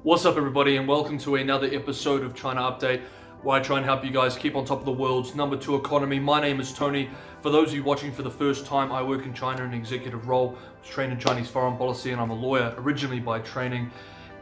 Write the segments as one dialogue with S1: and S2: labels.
S1: What's up everybody, and welcome to another episode of China Update, where I try and help you guys keep on top of the world's number 2 economy. My name is Tony. For those of you watching for the first time, I work in China in an executive role. I was trained in Chinese foreign policy and I'm a lawyer originally by training.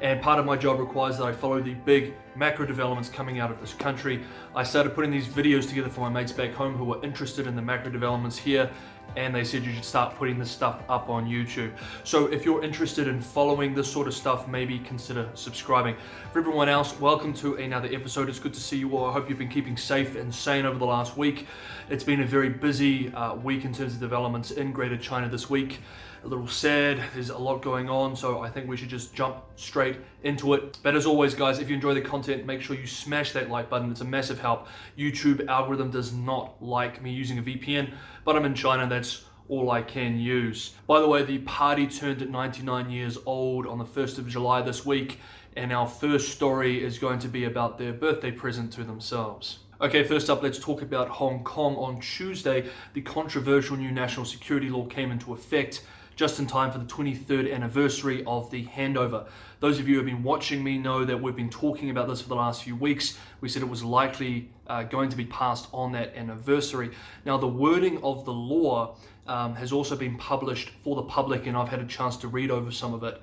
S1: And part of my job requires that I follow the big macro developments coming out of this country. I started putting these videos together for my mates back home who were interested in the macro developments here, and they said you should start putting this stuff up on YouTube. So if you're interested in following this sort of stuff, maybe consider subscribing. For everyone else, welcome to another episode. It's good to see you all. I hope you've been keeping safe and sane over the last week. It's been a very busy week in terms of developments in Greater China this week. A little sad, there's a lot going on, so I think we should just jump straight into it. But as always guys, if you enjoy the content, make sure you smash that like button. It's a massive help. YouTube algorithm does not like me using a VPN, but I'm in China, that's all I can use. By the way, the party turned at 99 years old on the 1st of July this week, and our first story is going to be about their birthday present to themselves. Okay, first up, let's talk about Hong Kong. On Tuesday, the controversial new national security law came into effect, just in time for the 23rd anniversary of the handover. Those of you who have been watching me know that we've been talking about this for the last few weeks. We said it was likely going to be passed on that anniversary. Now, the wording of the law has also been published for the public, and I've had a chance to read over some of it.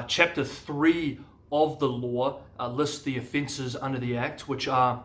S1: Chapter 3 of the law lists the offences under the Act, which are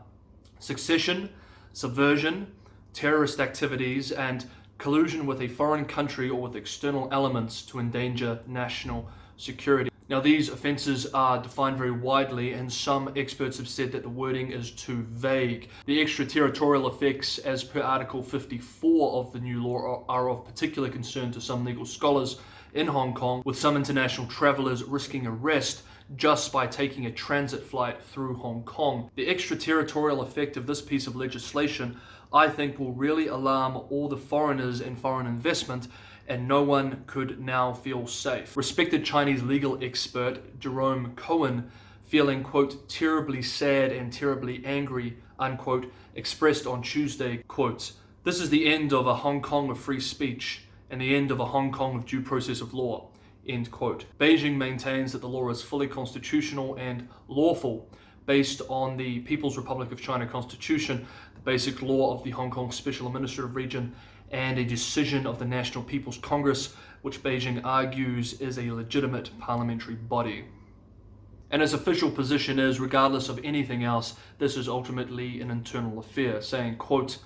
S1: secession, subversion, terrorist activities, and collusion with a foreign country or with external elements to endanger national security. Now, these offences are defined very widely, and some experts have said that the wording is too vague. The extraterritorial effects, as per Article 54 of the new law, are of particular concern to some legal scholars in Hong Kong, with some international travellers risking arrest just by taking a transit flight through Hong Kong. The extraterritorial effect of this piece of legislation, I think, will really alarm all the foreigners and foreign investment, and no one could now feel safe. Respected Chinese legal expert Jerome Cohen, feeling, quote, terribly sad and terribly angry, unquote, expressed on Tuesday, quote, "This is the end of a Hong Kong of free speech and the end of a Hong Kong of due process of law," end quote. Beijing maintains that the law is fully constitutional and lawful based on the People's Republic of China Constitution, the basic law of the Hong Kong Special Administrative Region, and a decision of the National People's Congress, which Beijing argues is a legitimate parliamentary body. And its official position is, regardless of anything else, this is ultimately an internal affair, saying, quote,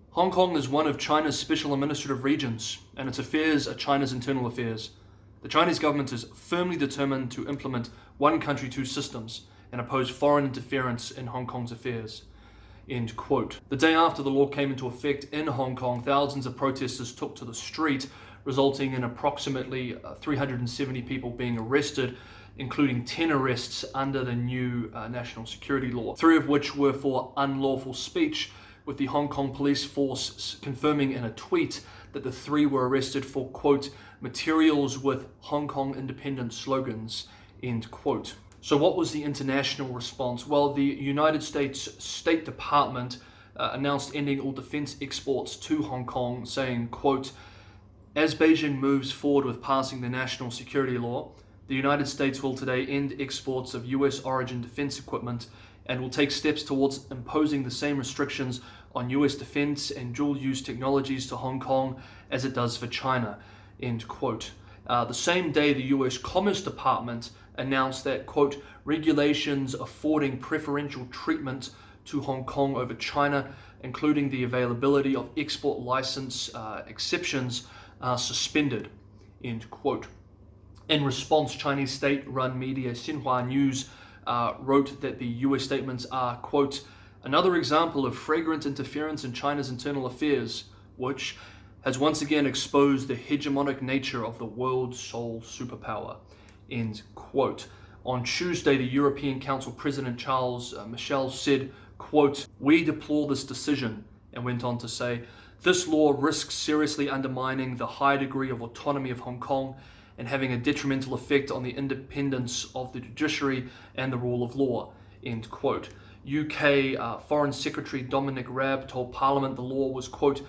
S1: "Hong Kong is one of China's special administrative regions, and its affairs are China's internal affairs. The Chinese government is firmly determined to implement one country, two systems, and oppose foreign interference in Hong Kong's affairs," end quote. The day after the law came into effect in Hong Kong, thousands of protesters took to the street, resulting in approximately 370 people being arrested, including 10 arrests under the new national security law, 3 of which were for unlawful speech, with the Hong Kong police force confirming in a tweet that the 3 were arrested for, quote, "materials with Hong Kong independent slogans," end quote. So what was the international response? Well, the United States State Department announced ending all defense exports to Hong Kong, saying, quote, "As Beijing moves forward with passing the national security law, the United States will today end exports of US origin defense equipment and will take steps towards imposing the same restrictions on US defense and dual-use technologies to Hong Kong as it does for China," end quote. The same day, the US Commerce Department announced that, quote, "regulations affording preferential treatment to Hong Kong over China, including the availability of export license exceptions, are suspended," end quote. In response, Chinese state-run media Xinhua News wrote that the US statements are, quote, "another example of flagrant interference in China's internal affairs, which has once again exposed the hegemonic nature of the world's sole superpower," end quote. On Tuesday, the European Council President Charles Michel said, quote, "We deplore this decision," and went on to say, "This law risks seriously undermining the high degree of autonomy of Hong Kong and having a detrimental effect on the independence of the judiciary and the rule of law," end quote. UK Foreign Secretary Dominic Raab told Parliament the law was, quote,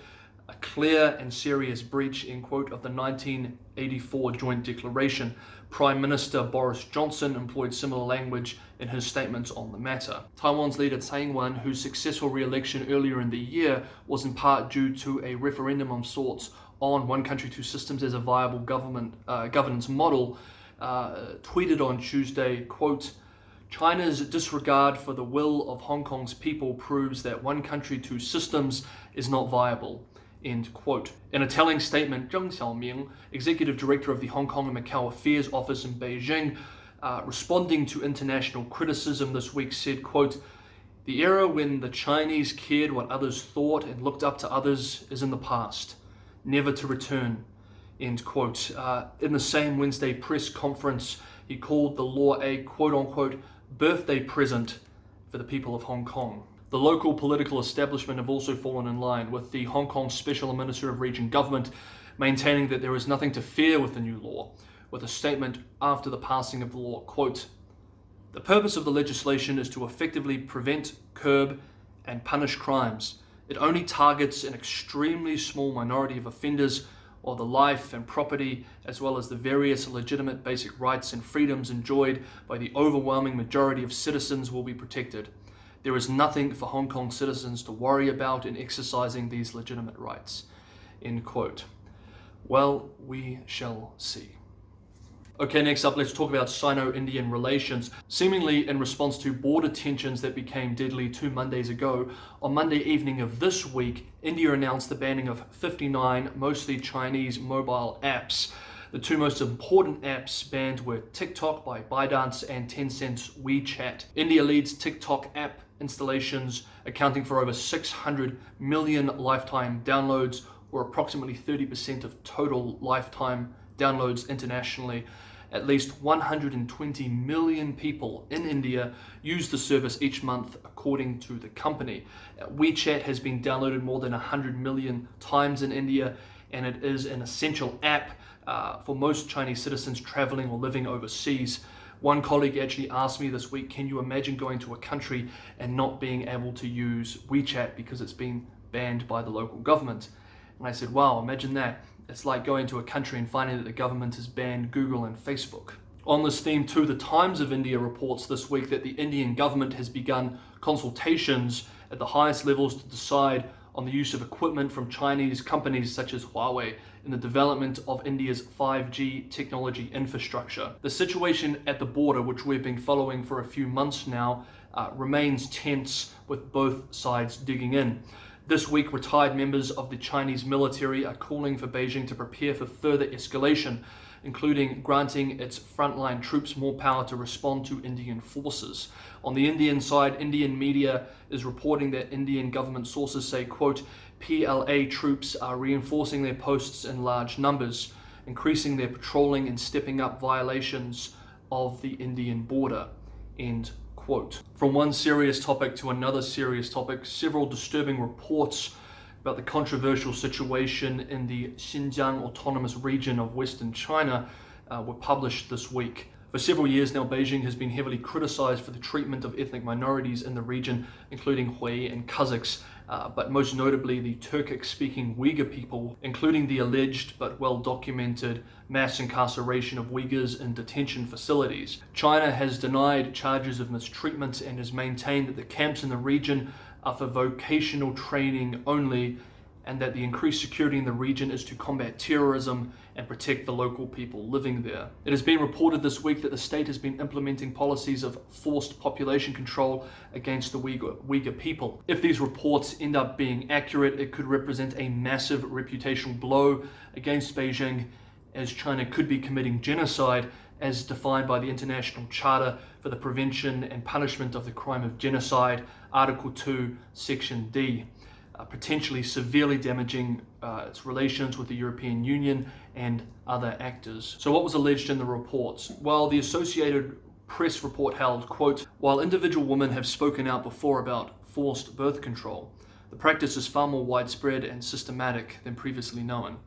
S1: a clear and serious breach, end quote, of the 1984 Joint Declaration. Prime Minister Boris Johnson employed similar language in his statements on the matter. Taiwan's leader Tsai Ing-wen, whose successful re-election earlier in the year was in part due to a referendum of sorts on one country, two systems as a viable governance model, tweeted on Tuesday, quote, "China's disregard for the will of Hong Kong's people proves that one country, two systems is not viable." End quote. In a telling statement, Zheng Xiaoming, executive director of the Hong Kong and Macau Affairs Office in Beijing, responding to international criticism this week, said, quote, "The era when the Chinese cared what others thought and looked up to others is in the past, never to return." End quote. In the same Wednesday press conference, he called the law a quote-unquote birthday present for the people of Hong Kong. The local political establishment have also fallen in line, with the Hong Kong Special Minister of Region Government maintaining that there is nothing to fear with the new law, with a statement after the passing of the law, quote, "The purpose of the legislation is to effectively prevent, curb, and punish crimes. It only targets an extremely small minority of offenders, while the life and property, as well as the various legitimate basic rights and freedoms enjoyed by the overwhelming majority of citizens will be protected. There is nothing for Hong Kong citizens to worry about in exercising these legitimate rights." End quote. Well, we shall see. Okay, next up, let's talk about Sino-Indian relations. Seemingly in response to border tensions that became deadly 2 Mondays ago, on Monday evening of this week, India announced the banning of 59 mostly Chinese mobile apps. The two most important apps banned were TikTok by ByteDance and Tencent's WeChat. India leads TikTok app installations, accounting for over 600 million lifetime downloads, or approximately 30% of total lifetime downloads internationally. At least 120 million people in India use the service each month, according to the company. WeChat has been downloaded more than 100 million times in India, and it is an essential app for most Chinese citizens traveling or living overseas. One colleague actually asked me this week, can you imagine going to a country and not being able to use WeChat because it's been banned by the local government? And I said, wow, imagine that. It's like going to a country and finding that the government has banned Google and Facebook. On this theme too, the Times of India reports this week that the Indian government has begun consultations at the highest levels to decide on the use of equipment from Chinese companies such as Huawei in the development of India's 5G technology infrastructure. The situation at the border, which we've been following for a few months now, remains tense, with both sides digging in. This week, retired members of the Chinese military are calling for Beijing to prepare for further escalation, including granting its frontline troops more power to respond to Indian forces. On the Indian side, Indian media is reporting that Indian government sources say, quote, PLA troops are reinforcing their posts in large numbers, increasing their patrolling and stepping up violations of the Indian border, end quote. From one serious topic to another serious topic, several disturbing reports about the controversial situation in the Xinjiang autonomous region of Western China were published this week. For several years now, Beijing has been heavily criticized for the treatment of ethnic minorities in the region, including Hui and Kazakhs, but most notably the Turkic-speaking Uyghur people, including the alleged but well-documented mass incarceration of Uyghurs in detention facilities. China has denied charges of mistreatment and has maintained that the camps in the region are for vocational training only, and that the increased security in the region is to combat terrorism and protect the local people living there. It has been reported this week that the state has been implementing policies of forced population control against the Uyghur people. If these reports end up being accurate, it could represent a massive reputational blow against Beijing, as China could be committing genocide as defined by the International Charter for the Prevention and Punishment of the Crime of Genocide, Article 2, Section D. Potentially severely damaging its relations with the European Union and other actors. So what was alleged in the reports? Well, the Associated Press report held, quote, while individual women have spoken out before about forced birth control, the practice is far more widespread and systematic than previously known.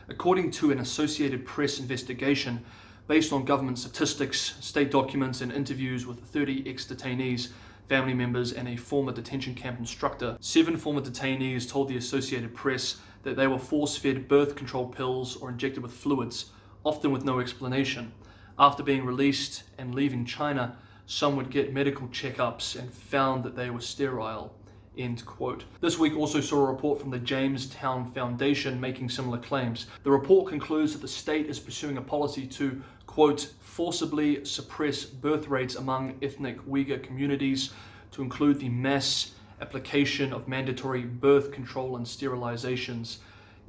S1: According to an Associated Press investigation, based on government statistics, state documents, and interviews with 30 ex-detainees, family members, and a former detention camp instructor. 7 former detainees told the Associated Press that they were force-fed birth control pills or injected with fluids, often with no explanation. After being released and leaving China, some would get medical checkups and found that they were sterile. End quote. This week also saw a report from the Jamestown Foundation making similar claims. The report concludes that the state is pursuing a policy to, quote, forcibly suppress birth rates among ethnic Uyghur communities, to include the mass application of mandatory birth control and sterilizations,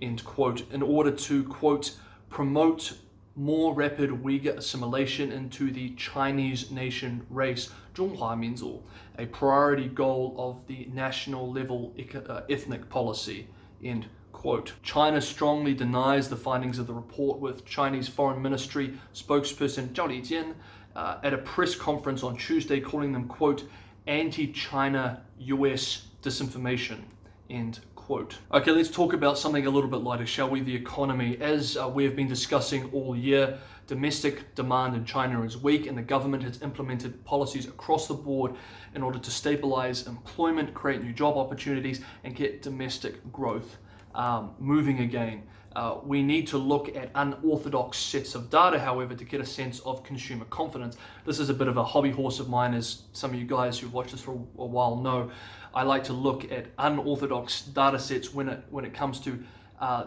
S1: end quote, in order to, quote, promote more rapid Uyghur assimilation into the Chinese nation race, 中华民族, a priority goal of the national level ethnic policy, end quote. China strongly denies the findings of the report, with Chinese Foreign Ministry spokesperson Zhao Lijian at a press conference on Tuesday calling them, quote, anti-China US disinformation, end quote. Okay, let's talk about something a little bit lighter, shall we? The economy. As we have been discussing all year, domestic demand in China is weak, and the government has implemented policies across the board in order to stabilize employment, create new job opportunities, and get domestic growth moving again. We need to look at unorthodox sets of data, however, to get a sense of consumer confidence. This is a bit of a hobby horse of mine, as some of you guys who've watched this for a while know. I like to look at unorthodox data sets when it comes to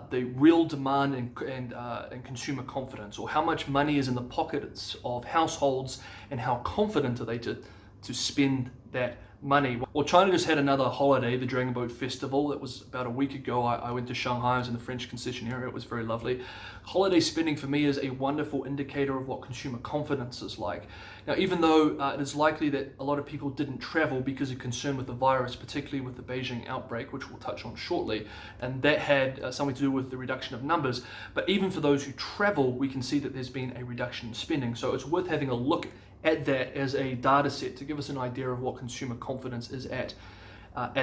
S1: the real demand and consumer confidence, or how much money is in the pockets of households and how confident are they to spend that money. Well, China just had another holiday, the Dragon Boat Festival. That was about a week ago. I went to Shanghai. I was in the French concession area. It was very lovely. Holiday spending for me is a wonderful indicator of what consumer confidence is like. Now, even though it is likely that a lot of people didn't travel because of concern with the virus, particularly with the Beijing outbreak, which we'll touch on shortly, and that had something to do with the reduction of numbers, but even for those who travel, we can see that there's been a reduction in spending. So it's worth having a look at that as a data set to give us an idea of what consumer confidence is at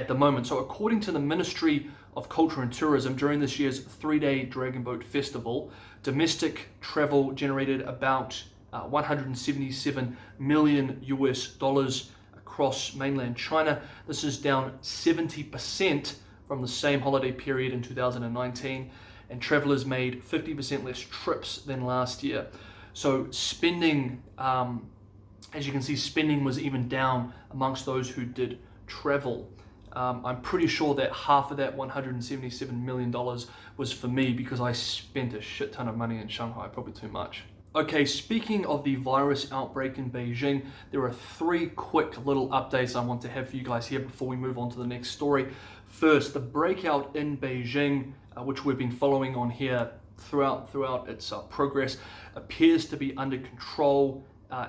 S1: the moment. So according to the Ministry of Culture and Tourism, during this year's 3-day Dragon Boat Festival, domestic travel generated about 177 million US dollars across mainland China. This is down 70% from the same holiday period in 2019, and travelers made 50% less trips than last year. So spending, as you can see, spending was even down amongst those who did travel. I'm pretty sure that half of that $177 million was for me, because I spent a shit ton of money in Shanghai, probably too much. Okay, speaking of the virus outbreak in Beijing, there are 3 quick little updates I want to have for you guys here before we move on to the next story. First, the breakout in Beijing, which we've been following on here throughout its progress, appears to be under control.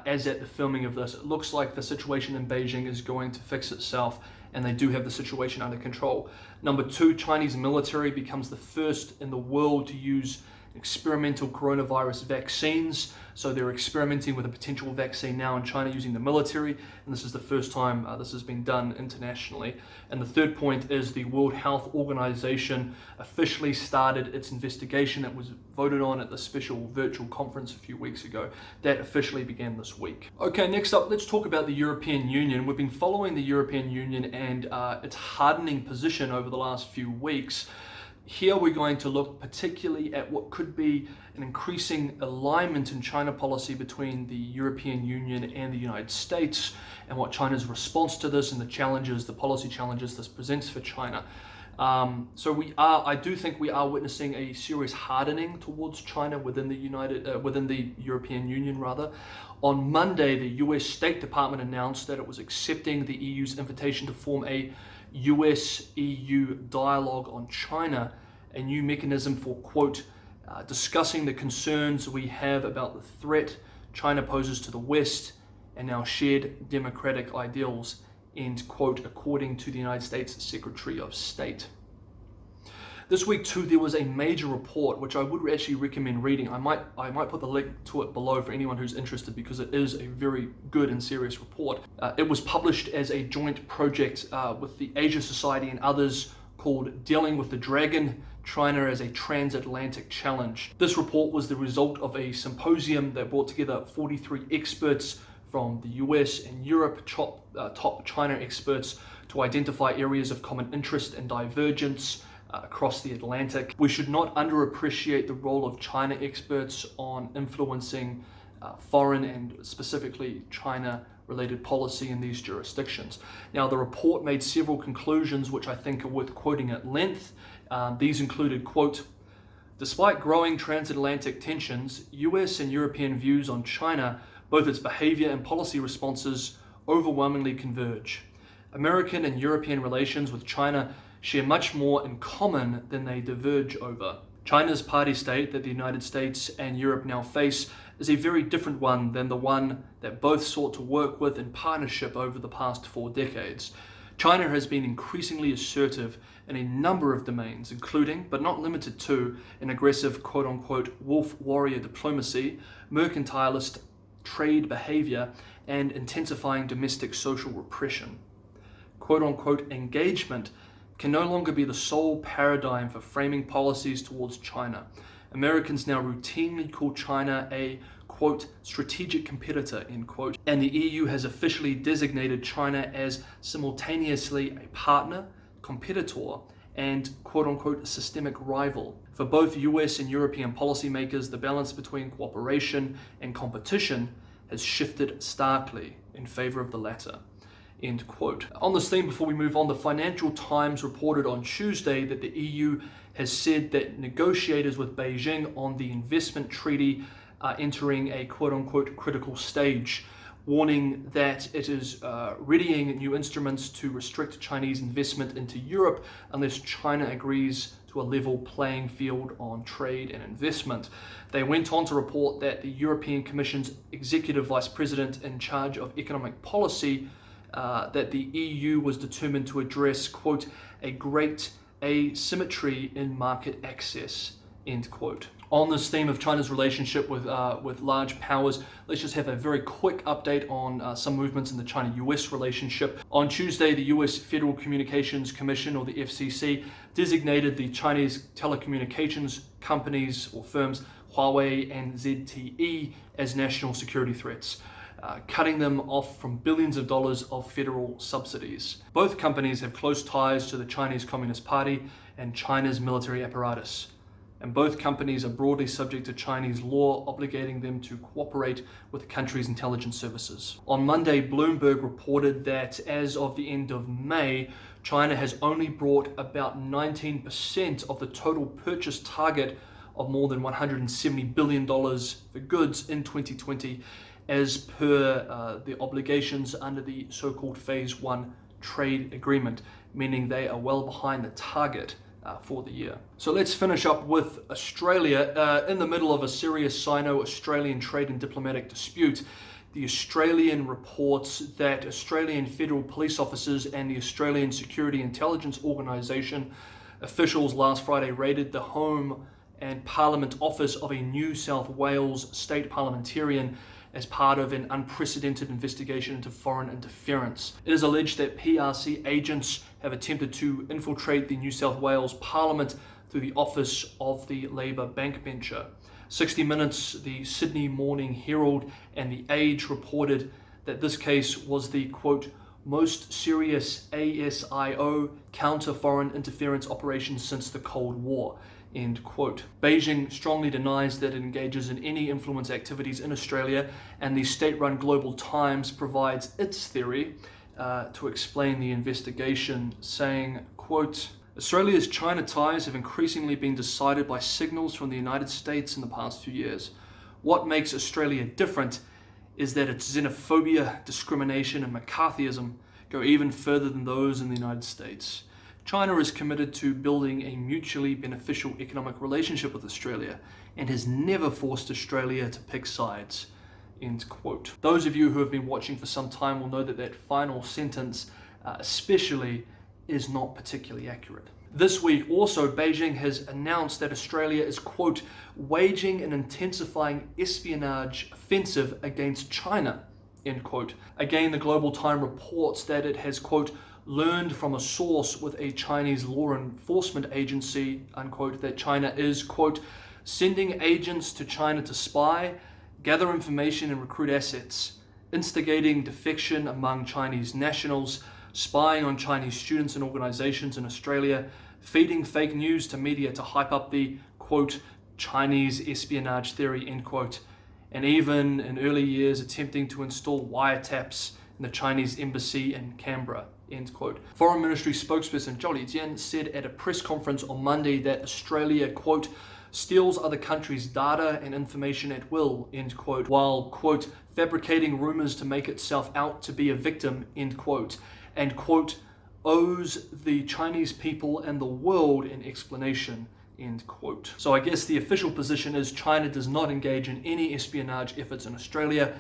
S1: As at the filming of this, it looks like the situation in Beijing is going to fix itself, and they do have the situation under control. Number 2, Chinese military becomes the first in the world to use experimental coronavirus vaccines. So they're experimenting with a potential vaccine now in China using the military, and this is the first time this has been done internationally. And the third point is the World Health Organization officially started its investigation that was voted on at the special virtual conference a few weeks ago. That officially began this week. Okay, next up, let's talk about the European Union. We've been following the European Union and its hardening position over the last few weeks. Here we're going to look particularly at what could be an increasing alignment in China policy between the European Union and the United States, and what China's response to this and the policy challenges this presents for China. I do think we are witnessing a serious hardening towards China within the European Union rather. On Monday, the US State Department announced that it was accepting the EU's invitation to form a US-EU dialogue on China, a new mechanism for, quote, discussing the concerns we have about the threat China poses to the West and our shared democratic ideals, end quote, according to the United States Secretary of State. This week too, there was a major report which I would actually recommend reading. I might put the link to it below for anyone who's interested, because it is a very good and serious report. It was published as a joint project with the Asia Society and others, called Dealing with the Dragon: China as a Transatlantic Challenge. This report was the result of a symposium that brought together 43 experts from the US and Europe, top China experts to identify areas of common interest and divergence across the Atlantic. We should not underappreciate the role of China experts on influencing foreign and specifically China-related policy in these jurisdictions. Now, the report made several conclusions which I think are worth quoting at length. These included, quote, "Despite growing transatlantic tensions, US and European views on China, both its behavior and policy responses, overwhelmingly converge. American and European relations with China share much more in common than they diverge over. China's party state that the United States and Europe now face is a very different one than the one that both sought to work with in partnership over the past 4 decades. China has been increasingly assertive in a number of domains, including, but not limited to, an aggressive quote-unquote wolf warrior diplomacy, mercantilist trade behavior, and intensifying domestic social repression. Quote-unquote engagement can no longer be the sole paradigm for framing policies towards China. Americans now routinely call China a, quote, strategic competitor, end quote, and the EU has officially designated China as simultaneously a partner, competitor, and, quote-unquote, systemic rival. For both US and European policymakers, the balance between cooperation and competition has shifted starkly in favor of the latter. End quote. On this theme, before we move on, the Financial Times reported on Tuesday that the EU has said that negotiators with Beijing on the investment treaty are entering a quote-unquote critical stage, warning that it is readying new instruments to restrict Chinese investment into Europe unless China agrees to a level playing field on trade and investment. They went on to report that the European Commission's Executive Vice President in charge of economic policy that the EU was determined to address, quote, a great asymmetry in market access, end quote. On this theme of China's relationship with large powers, let's just have a very quick update on some movements in the China-US relationship. On Tuesday, the US Federal Communications Commission, or the FCC, designated the Chinese telecommunications companies or firms Huawei and ZTE as national security threats, cutting them off from billions of dollars of federal subsidies. Both companies have close ties to the Chinese Communist Party and China's military apparatus, and both companies are broadly subject to Chinese law, obligating them to cooperate with the country's intelligence services. On Monday, Bloomberg reported that as of the end of May, China has only brought about 19% of the total purchase target of more than $170 billion for goods in 2020, as per the obligations under the so-called Phase 1 trade agreement, meaning they are well behind the target for the year. So let's finish up with Australia. In the middle of a serious Sino-Australian trade and diplomatic dispute, the Australian reports that Australian federal police officers and the Australian Security Intelligence Organisation officials last Friday raided the home and Parliament office of a New South Wales state parliamentarian as part of an unprecedented investigation into foreign interference. It is alleged that PRC agents have attempted to infiltrate the New South Wales Parliament through the office of the Labour backbencher. 60 Minutes, the Sydney Morning Herald, and the Age reported that this case was the, quote, most serious ASIO counter-foreign interference operation since the Cold War, end quote. Beijing strongly denies that it engages in any influence activities in Australia, and the state-run Global Times provides its theory to explain the investigation, saying, quote, Australia's China ties have increasingly been decided by signals from the United States in the past few years. What makes Australia different is that its xenophobia, discrimination, and McCarthyism go even further than those in the United States. China is committed to building a mutually beneficial economic relationship with Australia and has never forced Australia to pick sides, end quote. Those of you who have been watching for some time will know that that final sentence especially is not particularly accurate. This week also, Beijing has announced that Australia is, quote, waging an intensifying espionage offensive against China, end quote. Again, the Global Times reports that it has, quote, learned from a source with a Chinese law enforcement agency, unquote, that China is, quote, sending agents to China to spy, gather information and recruit assets, instigating defection among Chinese nationals, spying on Chinese students and organizations in Australia, feeding fake news to media to hype up the, quote, Chinese espionage theory, end quote, and even in early years attempting to install wiretaps in the Chinese embassy in Canberra, end quote. Foreign Ministry spokesperson Zhao Lijian said at a press conference on Monday that Australia, quote, steals other countries' data and information at will, end quote, while, quote, fabricating rumors to make itself out to be a victim, end quote, and, quote, owes the Chinese people and the world an explanation, end quote. So I guess the official position is China does not engage in any espionage efforts in Australia,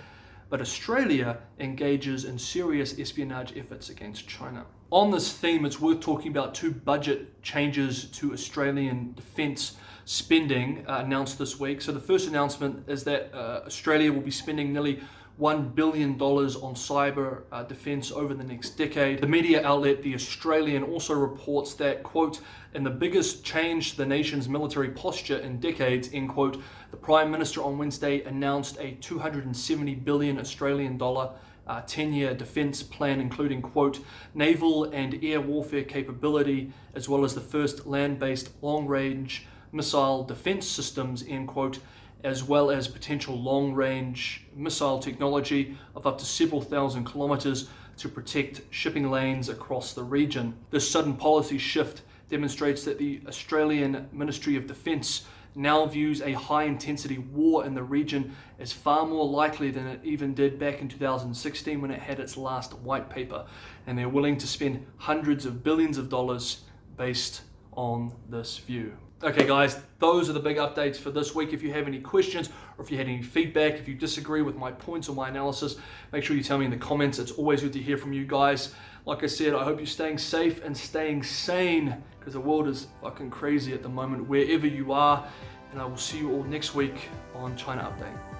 S1: but Australia engages in serious espionage efforts against China. On this theme, it's worth talking about two budget changes to Australian defence spending announced this week. So the first announcement is that Australia will be spending nearly $1 billion on cyber defense over the next decade. The media outlet The Australian also reports that, quote, in the biggest change to the nation's military posture in decades, end quote, the Prime Minister on Wednesday announced a 270 billion Australian dollar 10-year defense plan, including, quote, naval and air warfare capability, as well as the first land-based long-range missile defense systems, end quote, as well as potential long-range missile technology of up to several thousand kilometers to protect shipping lanes across the region. This sudden policy shift demonstrates that the Australian Ministry of Defence now views a high-intensity war in the region as far more likely than it even did back in 2016 when it had its last white paper, and they're willing to spend hundreds of billions of dollars based on this view. Okay guys, those are the big updates for this week. If you have any questions or if you had any feedback, if you disagree with my points or my analysis, make sure you tell me in the comments. It's always good to hear from you guys. Like I said, I hope you're staying safe and staying sane because the world is fucking crazy at the moment wherever you are. And I will see you all next week on China Update.